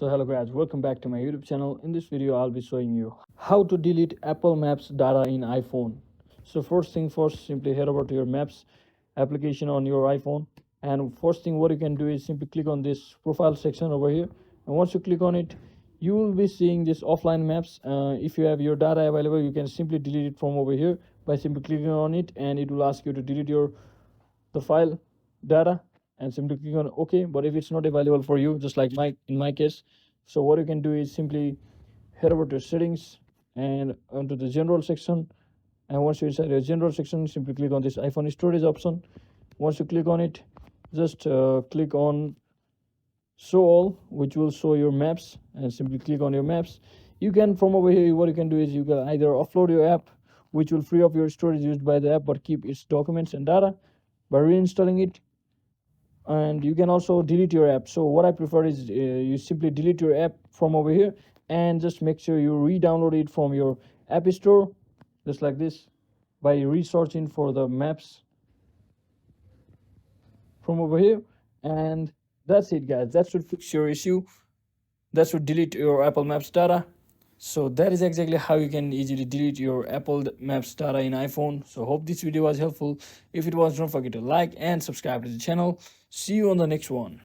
So hello guys, welcome back to my YouTube channel. In this video I'll be showing you how to delete Apple Maps data in iPhone. So first thing first, simply head over to your Maps application on your iPhone, and first thing what you can do is simply click on this profile section over here, and once you click on it you will be seeing this offline maps. If you have your data available, you can simply delete it from over here by simply clicking on it, and it will ask you to delete the file data and simply click on OK. But if it's not available for you, just like in my case, so what you can do is simply head over to settings and onto the general section, and once you're inside the general section, simply click on this iPhone storage option. Once you click on it, just click on show all, which will show your maps, and simply click on your maps. You can, from over here, what you can do is you can either offload your app, which will free up your storage used by the app but keep its documents and data by reinstalling it, and you can also delete your app. So what I prefer is you simply delete your app from over here, and just make sure you re-download it from your app store, just like this, by researching for the maps from over here. And that's it guys, that should fix your issue, that should delete your Apple Maps data. So that is exactly how you can easily delete your Apple Maps data in iPhone. So hope this video was helpful. If it was, don't forget to like and subscribe to the channel. See you on the next one.